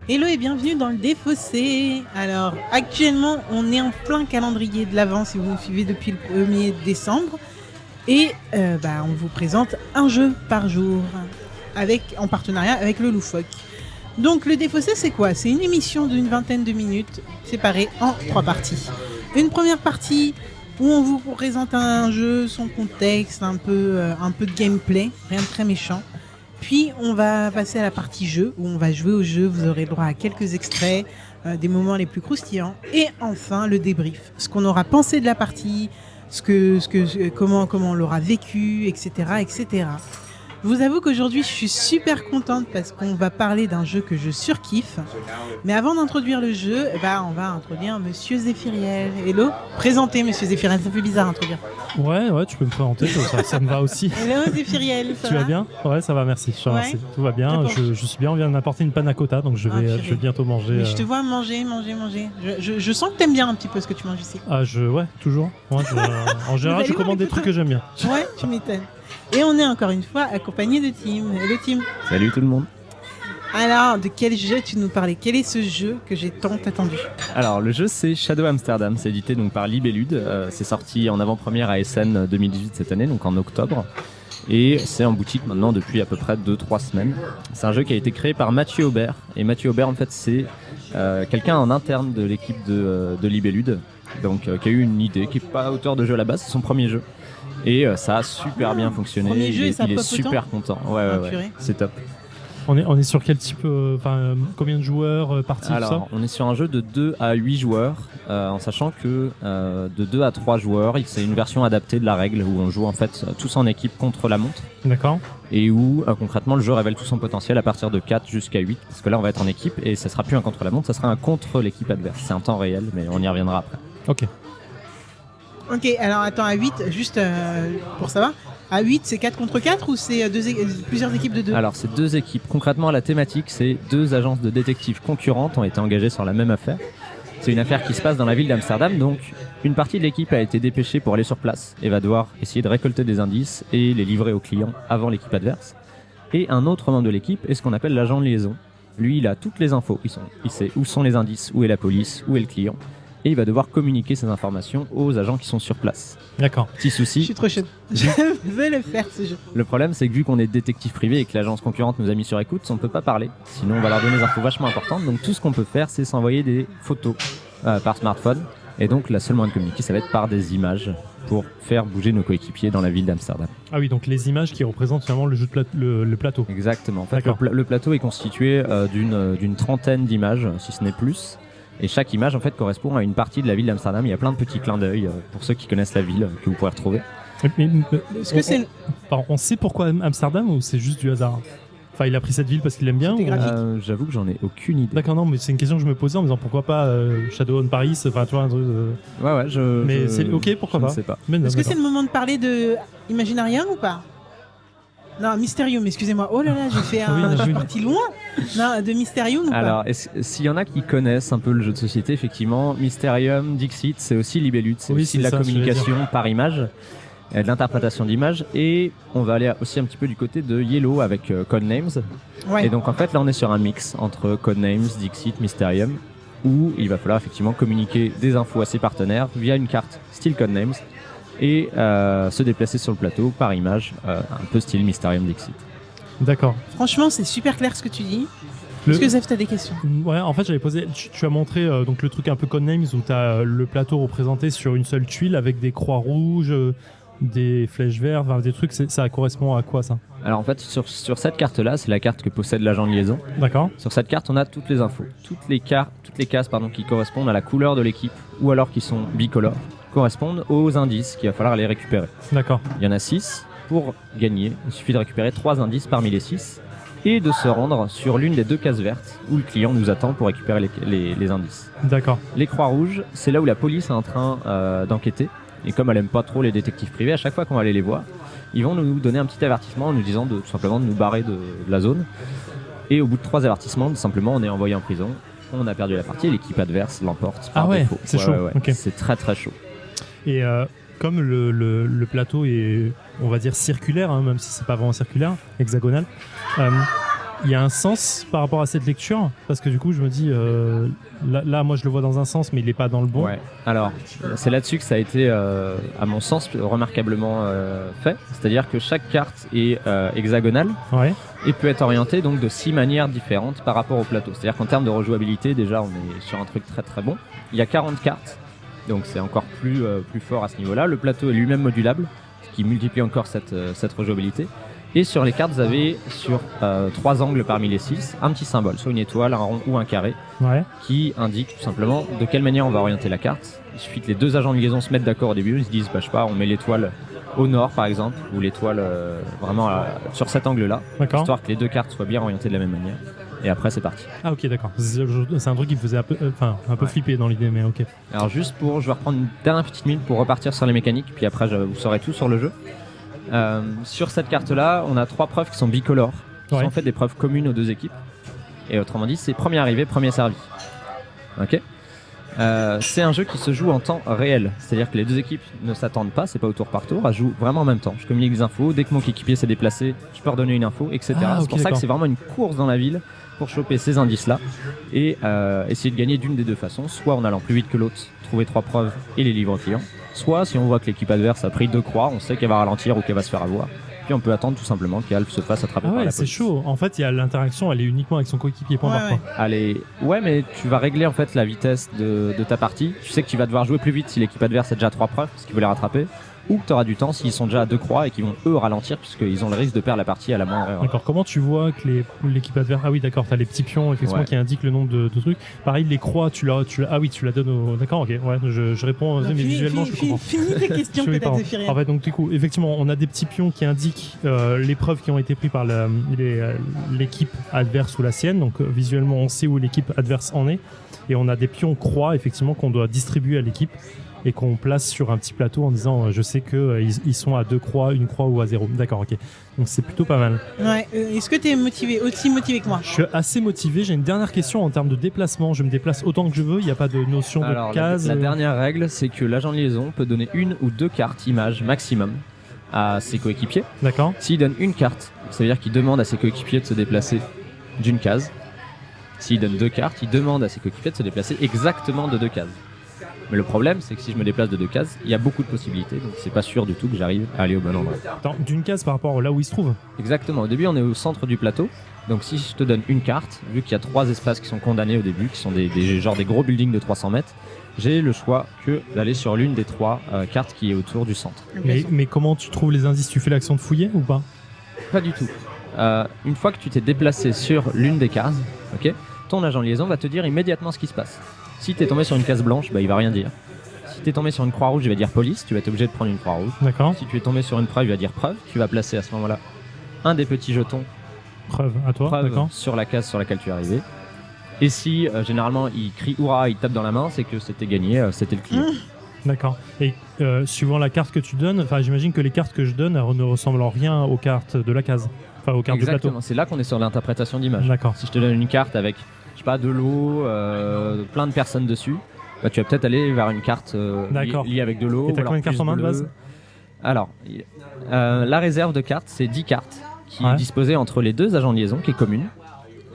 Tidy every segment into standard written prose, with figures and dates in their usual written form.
Hello et bienvenue dans le Défaussé. Alors, actuellement, on est en plein calendrier de l'Avent si vous nous suivez depuis le 1er décembre. Et on vous présente un jeu par jour en partenariat avec le Loufoque. Donc, le Défaussé, c'est quoi ? C'est une émission d'une vingtaine de minutes séparée en 3 parties. Une première partie où on vous présente un jeu, son contexte, un peu de gameplay, rien de très méchant. Puis on va passer à la partie jeu, où on va jouer au jeu, vous aurez le droit à quelques extraits, des moments les plus croustillants. Et enfin le débrief, ce qu'on aura pensé de la partie, comment on l'aura vécu, etc., etc. Je vous avoue qu'aujourd'hui je suis super contente parce qu'on va parler d'un jeu que je surkiffe. Mais avant d'introduire le jeu, on va introduire Monsieur Zéphiriel. Hello, présentez Monsieur Zéphiriel, ça fait bizarre d'introduire. Ouais, tu peux me présenter, ça me va aussi. Hello Zéphiriel, ça tu va vas bien ? Ouais, ça va, merci. Je te remercie. Tout va bien, je suis bien, on vient de m'apporter une panna cotta, donc je vais bientôt manger. Mais je te vois manger. Je sens que t'aimes bien un petit peu ce que tu manges ici. Ouais, toujours. Ouais, en général, je commande des trucs que j'aime bien. Ouais, tu m'étonnes. Et on est encore une fois accompagné de Tim. Hello Tim. Salut tout le monde. Alors, de quel jeu tu nous parlais ? Quel est ce jeu que j'ai tant attendu ? Alors, le jeu c'est Shadow Amsterdam, c'est édité donc par Libellude. C'est sorti en avant-première à Essen 2018 cette année, donc en octobre. Et c'est en boutique maintenant depuis à peu près 2-3 semaines. C'est un jeu qui a été créé par Mathieu Aubert. Et Mathieu Aubert, en fait, c'est quelqu'un en interne de l'équipe de Libellude, donc qui a eu une idée, qui n'est pas auteur de jeu à la base, c'est son premier jeu. Et ça a super bien fonctionné. Il est super content. Ouais, c'est top. On est sur quel type, combien de joueurs partis ? Alors, on est sur un jeu de 2 à 8 joueurs, en sachant que de 2 à 3 joueurs, c'est une version adaptée de la règle où on joue en fait tous en équipe contre la montre. D'accord. Et où concrètement le jeu révèle tout son potentiel à partir de 4 jusqu'à 8, parce que là on va être en équipe et ça sera plus un contre la montre, ça sera un contre l'équipe adverse. C'est un temps réel, mais on y reviendra après. Ok, alors attends, à 8, juste pour savoir, à 8 c'est 4 contre 4 ou c'est plusieurs équipes de 2 ? Alors c'est 2 équipes, concrètement la thématique c'est 2 agences de détectives concurrentes ont été engagées sur la même affaire. C'est une affaire qui se passe dans la ville d'Amsterdam, donc une partie de l'équipe a été dépêchée pour aller sur place et va devoir essayer de récolter des indices et les livrer aux clients avant l'équipe adverse. Et un autre membre de l'équipe est ce qu'on appelle l'agent de liaison. Lui il a toutes les infos, il sait où sont les indices, où est la police, où est le client. Et il va devoir communiquer ces informations aux agents qui sont sur place. D'accord. Petit souci. Je suis trop chaude. Je vais le faire ce jeu. Le problème, c'est que vu qu'on est détective privé et que l'agence concurrente nous a mis sur écoute, on ne peut pas parler. Sinon, on va leur donner des infos vachement importantes. Donc, tout ce qu'on peut faire, c'est s'envoyer des photos par smartphone. Et donc, la seule moyen de communiquer, ça va être par des images pour faire bouger nos coéquipiers dans la ville d'Amsterdam. Ah oui, donc les images qui représentent finalement le jeu le plateau. Exactement. En fait, le plateau est constitué d'une trentaine d'images, si ce n'est plus. Et chaque image en fait correspond à une partie de la ville d'Amsterdam. Il y a plein de petits clins d'œil pour ceux qui connaissent la ville que vous pourrez retrouver. Est-ce que on sait pourquoi Amsterdam ou c'est juste du hasard ? Enfin, il a pris cette ville parce qu'il l'aime bien J'avoue que j'en ai aucune idée. D'accord, non, mais c'est une question que je me posais en me disant pourquoi pas Shadow on Paris, enfin tu vois un truc. Mais c'est ok, pourquoi pas. Je ne sais pas. Est-ce que c'est le moment de parler de Imaginarium ou pas ? Non, Mysterium, excusez-moi. Oh là là, j'ai fait je suis parti loin. Non, de Mysterium ou pas ? Alors, s'il y en a qui connaissent un peu le jeu de société, effectivement, Mysterium, Dixit, c'est aussi Libellude, c'est aussi de la communication par image, de l'interprétation d'images, et on va aller aussi un petit peu du côté de Yellow avec Codenames. Ouais. Et donc en fait là on est sur un mix entre Codenames, Dixit, Mysterium, où il va falloir effectivement communiquer des infos à ses partenaires via une carte style Codenames, et se déplacer sur le plateau par image, un peu style Mysterium Dixit. D'accord. Franchement, c'est super clair ce que tu dis. Est-ce que Zef, t'as des questions ? Ouais, en fait, j'avais posé. Tu as montré donc le truc un peu Codenames où t'as le plateau représenté sur une seule tuile avec des croix rouges, des flèches vertes, des trucs. Ça correspond à quoi ça ? Alors en fait, sur cette carte-là, c'est la carte que possède l'agent de liaison. D'accord. Sur cette carte, on a toutes les infos, toutes les cases qui correspondent à la couleur de l'équipe ou alors qui sont bicolores, correspondent aux indices qu'il va falloir aller récupérer. D'accord. Il y en a 6. Pour gagner, il suffit de récupérer 3 indices parmi les 6 et de se rendre sur l'une des 2 cases vertes où le client nous attend pour récupérer les indices. D'accord. Les croix rouges, c'est là où la police est en train d'enquêter. Et comme elle aime pas trop les détectives privés, à chaque fois qu'on va aller les voir, ils vont nous donner un petit avertissement en nous disant tout simplement de nous barrer de la zone. Et au bout de 3 avertissements, tout simplement, on est envoyé en prison. On a perdu la partie et l'équipe adverse l'emporte par défaut. C'est chaud. Ouais. Okay. C'est très très chaud. Et comme le plateau est, on va dire, circulaire, même si c'est pas vraiment circulaire, hexagonal, il y a un sens par rapport à cette lecture, parce que du coup je me dis là moi je le vois dans un sens mais il n'est pas dans le bon. Ouais. Alors c'est là-dessus que ça a été à mon sens remarquablement fait, c'est-à-dire que chaque carte est hexagonale et peut être orientée donc de 6 manières différentes par rapport au plateau. C'est-à-dire qu'en termes de rejouabilité déjà on est sur un truc très très bon. Il y a 40 cartes, donc c'est encore plus fort à ce niveau-là. Le plateau est lui-même modulable, ce qui multiplie encore cette rejouabilité. Et sur les cartes, vous avez sur 3 angles parmi les 6, un petit symbole, soit une étoile, un rond ou un carré, qui indique tout simplement de quelle manière on va orienter la carte. Il suffit que les deux agents de liaison se mettent d'accord au début, ils se disent, je sais pas, on met l'étoile au nord par exemple, ou l'étoile vraiment sur cet angle-là, histoire que les deux cartes soient bien orientées de la même manière. Et après, c'est parti. Ah ok, d'accord. C'est un truc qui me faisait un peu flipper dans l'idée, mais ok. Alors je vais reprendre une dernière petite minute pour repartir sur les mécaniques, puis après vous saurez tout sur le jeu. Sur cette carte-là, on a 3 preuves qui sont bicolores, qui sont en fait des preuves communes aux deux équipes. Et autrement dit, c'est premier arrivé, premier servi. Ok. C'est un jeu qui se joue en temps réel, c'est-à-dire que les deux équipes ne s'attendent pas, c'est pas au tour par tour, elles jouent vraiment en même temps. Je communique des infos, dès que mon équipier s'est déplacé, je peux redonner une info, etc. C'est pour ça que c'est vraiment une course dans la ville pour choper ces indices-là et essayer de gagner d'une des deux façons, soit en allant plus vite que l'autre, trouver 3 preuves et les livrer au client, soit si on voit que l'équipe adverse a pris 2 croix, on sait qu'elle va ralentir ou qu'elle va se faire avoir. Puis on peut attendre tout simplement qu'Alf se fasse attraper par la police. C'est chaud. En fait, il y a l'interaction, elle est uniquement avec son coéquipier point par point. Ouais, mais tu vas régler en fait la vitesse de ta partie. Tu sais que tu vas devoir jouer plus vite si l'équipe adverse a déjà 3 preuves parce qu'ils veulent les rattraper, ou que tu auras du temps s'ils sont déjà à 2 croix et qu'ils vont eux ralentir puisqu'ils ont le risque de perdre la partie à la moindre erreur. D'accord. Comment tu vois que l'équipe adverse... Ah oui, d'accord, t'as les petits pions effectivement qui indiquent le nombre de trucs. Pareil, les croix, tu la donnes au... D'accord, ok. Ouais, je réponds, mais visuellement je comprends. Finis tes questions peut-être, Zéphyriel. En fait, donc du coup, effectivement, on a des petits pions qui indiquent les preuves qui ont été prises par l'équipe adverse ou la sienne. Donc visuellement, on sait où l'équipe adverse en est. Et on a des pions croix, effectivement, qu'on doit distribuer à l'équipe et qu'on place sur un petit plateau en disant je sais qu'ils sont à 2 croix, 1 croix ou à 0. D'accord, ok. Donc c'est plutôt pas mal. Ouais, est-ce que tu es aussi motivé que moi? Je suis assez motivé. J'ai une dernière question en termes de déplacement. Je me déplace autant que je veux, il n'y a pas de notion de case. La dernière règle, c'est que l'agent de liaison peut donner 1 ou 2 cartes images maximum à ses coéquipiers. D'accord. S'il donne une carte, ça veut dire qu'il demande à ses coéquipiers de se déplacer d'une case. S'il donne 2 cartes, il demande à ses coéquipiers de se déplacer exactement de 2 cases. Mais le problème, c'est que si je me déplace de 2 cases, il y a beaucoup de possibilités, donc c'est pas sûr du tout que j'arrive à aller au bon endroit. Attends, d'une case par rapport là où il se trouve? Exactement, au début on est au centre du plateau, donc si je te donne une carte, vu qu'il y a 3 espaces qui sont condamnés au début, qui sont des gros buildings de 300 mètres, j'ai le choix que d'aller sur l'une des 3 cartes qui est autour du centre. Mais comment tu trouves les indices? Tu fais l'action de fouiller ou pas? Pas du tout. Une fois que tu t'es déplacé sur l'une des cases, ton agent de liaison va te dire immédiatement ce qui se passe. Si t'es tombé sur une case blanche, il va rien dire. Si t'es tombé sur une croix rouge, il va dire police, tu vas être obligé de prendre une croix rouge. D'accord. Si tu es tombé sur une preuve, il va dire preuve, tu vas placer à ce moment-là un des petits jetons preuve à toi, d'accord, sur la case sur laquelle tu es arrivé. Et si généralement il crie hurrah, il tape dans la main, c'est que c'était gagné, c'était le client. D'accord. Et suivant la carte que tu donnes, j'imagine que les cartes que je donne ne ressemblent en rien aux cartes de la case, aux cartes du plateau. Exactement, c'est là qu'on est sur l'interprétation d'image. D'accord. Si je te donne une carte avec de l'eau, plein de personnes dessus, tu vas peut-être aller vers une carte liée avec de l'eau. Et t'as combien de cartes en main de base? Alors, la réserve de cartes, c'est 10 cartes qui est disposée entre les 2 agents de liaison, qui est commune.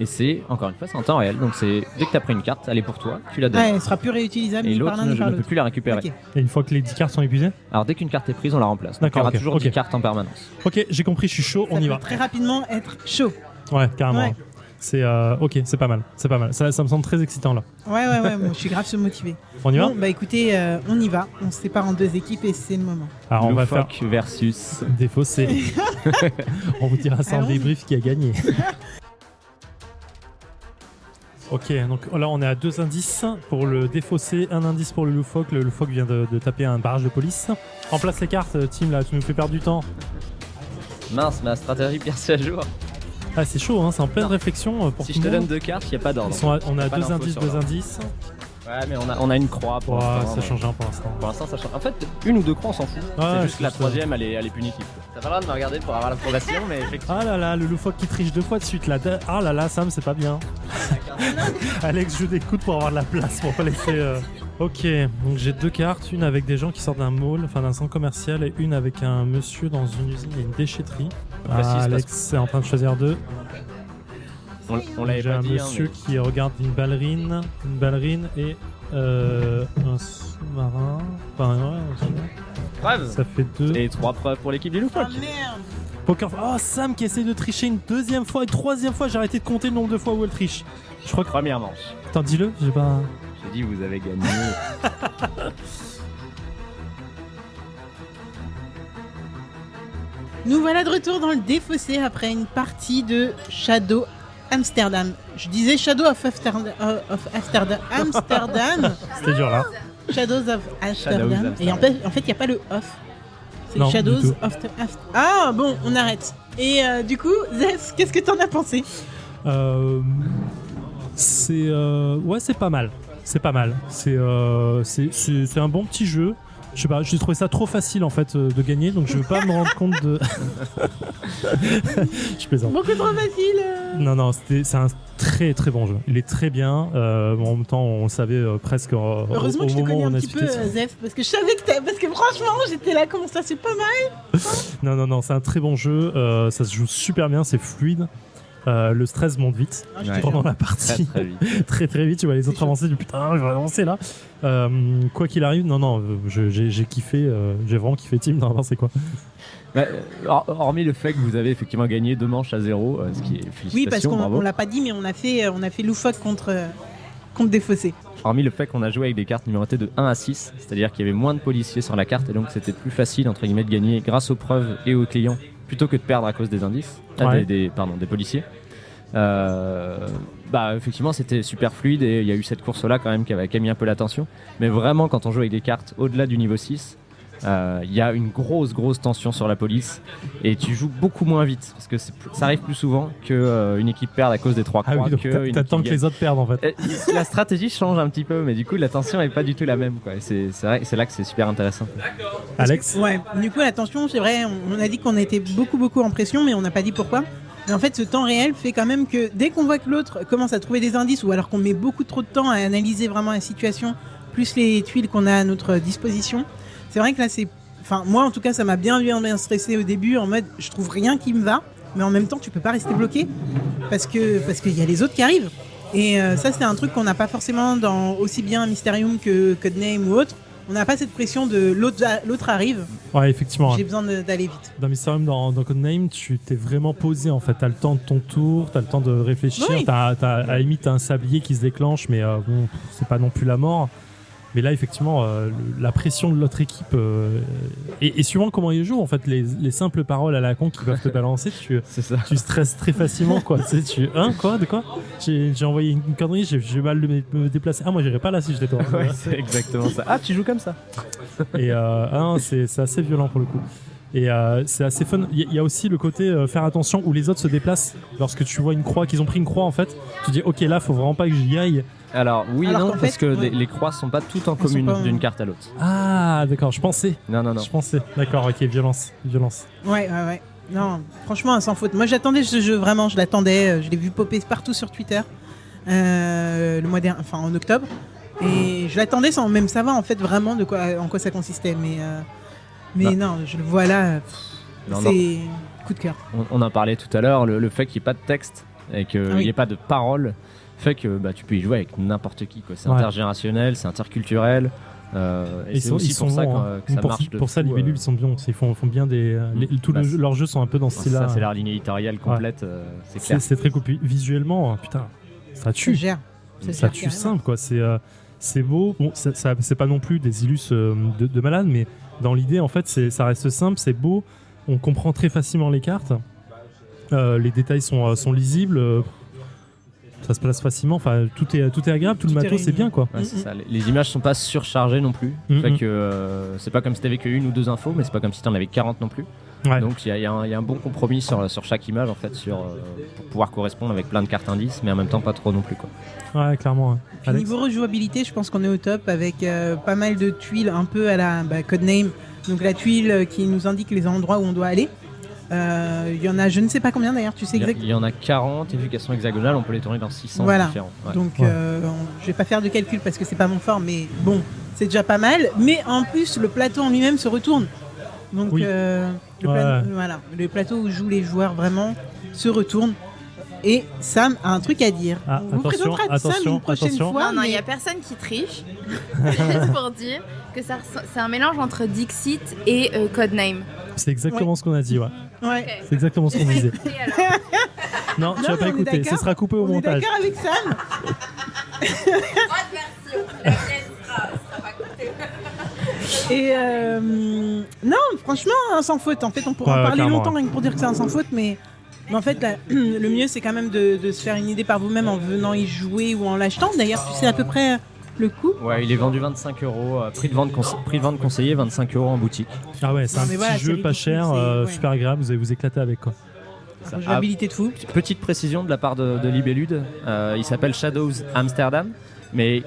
Et c'est, encore une fois, c'est en temps réel. Donc c'est dès que tu as pris une carte, elle est pour toi, tu la donnes. Elle sera plus réutilisable et ni l'autre par l'un ni par ne peut plus la récupérer. Okay. Et une fois que les 10 cartes sont épuisées? Alors dès qu'une carte est prise, on la remplace. Donc, d'accord, il y aura toujours 10 cartes en permanence. Ok, j'ai compris, je suis chaud, on y va. Ça peut très rapidement être chaud. Ouais, carrément. Ouais. C'est ok, c'est pas mal, Ça me semble très excitant là. Ouais, moi, je suis grave motivé. On y va? Bon, écoutez, on y va. On se sépare en 2 équipes et c'est le moment. Alors on va faire versus défaussé. On vous dira ça en débrief qui a gagné. Ok, donc là on est à 2 indices pour le défaussé, 1 indice pour le loufoque. Le loufoque vient de taper un barrage de police. Remplace les cartes, Tim, là, tu nous fais perdre du temps. Mince, ma stratégie percée à jour. Ah, c'est chaud, hein, c'est en pleine réflexion pour si tout je te le monde. donne 2 cartes, il n'y a pas d'ordre. On a 2 indices, 2 indices. Ouais, mais on a une croix pour l'instant. Ça change rien pour l'instant. Pour l'instant, ça change. En fait, 1 ou 2 croix, on s'en fout. C'est juste que la 3ème, elle est punitive. T'as pas le droit de me regarder pour avoir l'approbation, mais effectivement. Ah là là, le loufoque qui triche 2 fois de suite là. Ah là là, Sam, c'est pas bien. Alex joue des coudes pour avoir de la place, pour pas laisser. Ok, donc j'ai 2 cartes, une avec des gens qui sortent d'un mall, d'un centre commercial, et une avec un monsieur dans une usine et une déchetterie. Alex est en train de choisir 2. On l'avait J'ai pas un dit. monsieur qui regarde une ballerine et un sous-marin. Enfin, ouais, un sous-marin. Preuve. Ça fait 2. Et 3 preuves pour l'équipe des Oh loufoques. merde. Poker. Oh, Sam qui essaie de tricher une deuxième fois, une troisième fois. J'ai arrêté de compter le nombre de fois où elle triche. Je crois que. Première manche. Attends, dis-le, j'ai pas. J'ai dit vous avez gagné. Nous voilà de retour dans le défaussé après une partie de Shadow Amsterdam. Je disais Shadow of Amsterdam. C'était dur là. Shadows of Amsterdam. Amsterdam. Et en fait, il n'y a pas le off. C'est Non, Shadows du tout. of Ah bon, on arrête. Et du coup, Zef, qu'est-ce que t'en as pensé? C'est pas mal. C'est pas mal. C'est un bon petit jeu. Je sais pas, j'ai trouvé ça trop facile en fait de gagner, donc je veux pas me rendre compte de. Je plaisante. Beaucoup trop facile. Non, c'est un très très bon jeu. Il est très bien. En même temps, on le savait presque Heureusement au que je te moment connais où un on a petit peu, expliqué. Zef, parce que je savais que parce que franchement, j'étais là, comment ça, c'est pas mal. Non, c'est un très bon jeu. Ça se joue super bien, c'est fluide. Le stress monte vite Ah, je te Ouais. jure. pendant la partie. Très vite. Très vite, tu vois les autres avancer, du putain, je vais avancer là. Quoi qu'il arrive, non, j'ai kiffé, j'ai vraiment kiffé Team. Non, c'est quoi? Bah, hormis le fait que vous avez effectivement gagné 2 manches à 0, ce qui est félicitations, Oui, parce qu'on bravo. l'a pas dit, mais on a fait loufoque contre Défaussé. Hormis le fait qu'on a joué avec des cartes numérotées de 1 à 6, c'est-à-dire qu'il y avait moins de policiers sur la carte et donc c'était plus facile entre guillemets de gagner grâce aux preuves et aux clients plutôt que de perdre à cause des indices, Ouais. des policiers. Effectivement c'était super fluide et il y a eu cette course là quand même qui a mis un peu l'attention, mais vraiment quand on joue avec des cartes au-delà du niveau 6, il y a une grosse tension sur la police et tu joues beaucoup moins vite parce que ça arrive plus souvent qu'une équipe perde à cause des 3 croix. Ah oui, donc t'attends que les autres perdent en fait. La stratégie change un petit peu, mais du coup la tension est pas du tout la même, quoi. Et c'est vrai, c'est là que c'est super intéressant. Alex? Ouais, du coup, la tension, c'est vrai, on a dit qu'on était beaucoup en pression, mais on n'a pas dit pourquoi. Mais en fait, ce temps réel fait quand même que dès qu'on voit que l'autre commence à trouver des indices, ou alors qu'on met beaucoup trop de temps à analyser vraiment la situation, plus les tuiles qu'on a à notre disposition, c'est vrai que là, enfin, moi en tout cas, ça m'a bien stressé au début, en mode, je trouve rien qui me va, mais en même temps, tu peux pas rester bloqué, parce qu'il y a les autres qui arrivent. Et ça, c'est un truc qu'on n'a pas forcément dans aussi bien Mysterium que Codename ou autre. On n'a pas cette pression de l'autre arrive, Ouais, effectivement. j'ai besoin d'aller vite. Dans Mysterium, dans Codename, tu t'es vraiment posé en fait. T'as le temps de ton tour, t'as le temps de réfléchir. Oui. À la limite, t'as un sablier qui se déclenche, mais bon, c'est pas non plus la mort. Mais là, effectivement, la pression de l'autre équipe et suivant comment ils jouent, en fait, les simples paroles à la con qui peuvent te balancer, C'est ça. tu stresses très facilement, quoi. Tu sais, quoi, de quoi? J'ai envoyé une connerie, j'ai mal de me déplacer. Ah, moi, j'irais pas là si j'étais toi. Ouais, c'est exactement ça. Ah, tu joues comme ça. Et c'est assez violent pour le coup. Et c'est assez fun. Il y a aussi le côté faire attention où les autres se déplacent. Lorsque tu vois une croix, qu'ils ont pris une croix en fait, tu dis ok là faut vraiment pas que j'y aille. Alors oui et Alors non, qu'en parce fait, que ouais. les croix sont pas toutes en Elles sont commune pas- d'une carte à l'autre. Ah d'accord, je pensais. Non. Je pensais. D'accord, ok, violence. Ouais. Non, franchement, sans faute. Moi, j'attendais ce jeu, vraiment, je l'attendais. Je l'ai vu popper partout sur Twitter le mois dernier, enfin en octobre. Et je l'attendais sans même savoir en fait vraiment en quoi ça consistait. Mais non, je le vois là, Non, c'est coup de cœur. On en parlait tout à l'heure, le fait qu'il n'y ait pas de texte et qu'il Ah oui. n'y ait pas de parole fait que tu peux y jouer avec n'importe qui, quoi. C'est Ouais. intergénérationnel, c'est interculturel. Et c'est aussi pour ça bons, que ça pour, marche de pour ça, fou, Libellule, ils sont bien. Ils font bien des. Leurs jeux sont un peu dans ce style-là. Ça, c'est leur ligne éditoriale complète, c'est clair. C'est très cool. Puis visuellement, putain, ça Ça tue. gère. Ça tue simple, quoi. C'est beau. Bon, c'est pas non plus des illus de malade, mais dans l'idée, en fait, ça reste simple, c'est beau. On comprend très facilement les cartes. Les détails sont lisibles. Ça se place facilement. Enfin, tout est agréable. Tout le Tout est matos, c'est réuni. bien, quoi. Ouais, c'est ça. Les images sont pas surchargées non plus. Fait que c'est pas comme si t'avais que une ou deux infos, mais c'est pas comme si t'en avais 40 non plus. Ouais. Donc il y a un bon compromis sur chaque image en fait, pour pouvoir correspondre avec plein de cartes indices, mais en même temps pas trop non plus, quoi. Ouais, clairement. Ouais. Puis Alex niveau rejouabilité, je pense qu'on est au top avec pas mal de tuiles un peu à la Codename. Donc la tuile qui nous indique les endroits où on doit aller. Il y en a je ne sais pas combien d'ailleurs, tu sais Il exactement. y en a 40, et vu qu'elles sont hexagonales, on peut les tourner dans 600 Voilà. différents. Ouais. Donc Ouais. je vais pas faire de calcul parce que c'est pas mon fort, mais bon, c'est déjà pas mal. Mais en plus, le plateau en lui-même se retourne. Donc Oui. le plateau où jouent les joueurs vraiment se retourne. et Sam a un truc à dire. Ah, On vous présentera Sam une prochaine fois. Non, il mais- n'y a personne qui triche. Juste pour dire que c'est un mélange entre Dixit et Codename. C'est exactement ce qu'on a dit, ouais. Ouais. C'est exactement ce qu'on disait. Et alors Non, tu Non, vas mais pas on est écouter, ce d'accord. sera coupé au On est montage. d'accord avec Sam. Et non, franchement, un sans faute. En fait, on pourra en Ouais, parler clairement, longtemps rien que pour dire que c'est un sans faute, mais en fait, le mieux, c'est quand même de se faire une idée par vous-même en venant y jouer ou en l'achetant. D'ailleurs, tu sais à peu près le coût. Ouais, il est vendu 25 euros, prix de vente conseillé 25 euros en boutique. Ah ouais, c'est Non, un mais petit voilà, jeu c'est pas ridicule, cher, c'est- ouais. super agréable, vous allez vous éclater avec quoi. Jouabilité de fou. Petite précision de la part de Libellude, il s'appelle Shadows Amsterdam, mais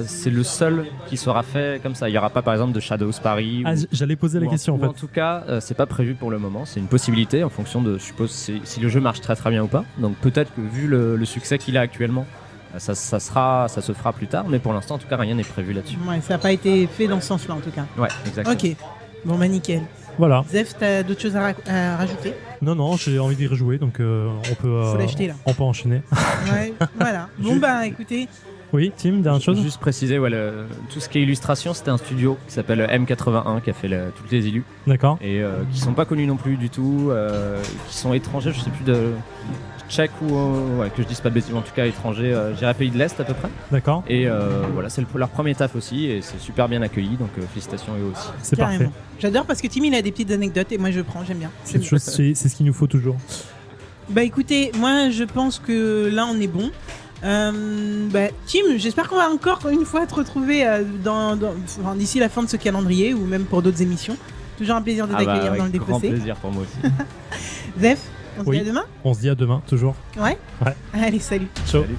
c'est le seul qui sera fait comme ça. Il n'y aura pas par exemple de Shadows Paris. Ah, j'allais poser la question en ou en fait. tout cas, c'est pas prévu pour le moment. C'est une possibilité en fonction de, je suppose, si le jeu marche très très bien ou pas. Donc peut-être que vu le succès qu'il a actuellement, ça se fera plus tard. Mais pour l'instant, en tout cas, rien n'est prévu là-dessus. Ouais, ça n'a pas été fait dans ce sens-là en tout cas. Ouais, exactement. Ok. Bon, bah nickel. Voilà. Zef, t'as d'autres choses à rajouter? Non, j'ai envie d'y rejouer, donc on peut. Faut l'acheter, là. On peut enchaîner. Ouais, voilà. Bon, bah écoutez. Oui, Tim, dernière chose. Juste préciser, ouais, tout ce qui est illustration, c'était un studio qui s'appelle M81 qui a fait toutes les illus D'accord. et qui sont pas connus non plus du tout, qui sont étrangers, je sais plus de tchèque ou ouais, que je dise pas de bêtises, en tout cas étrangers, j'irais pays de l'Est à peu près. D'accord. Et voilà, c'est leur premier taf aussi et c'est super bien accueilli, donc félicitations eux aussi. C'est Carrément. parfait. J'adore parce que Tim il a des petites anecdotes et moi je prends, j'aime bien. C'est ce qu'il nous faut toujours. Bah écoutez, moi je pense que là on est bon. Tim, j'espère qu'on va encore une fois te retrouver d'ici la fin de ce calendrier ou même pour d'autres émissions. Toujours un plaisir de t'accueillir avec dans le grand défaussé. plaisir pour moi aussi. Zef, on se Oui. dit à demain. On se dit à demain, toujours. Ouais. Ouais. Allez, salut. Ciao. Salut.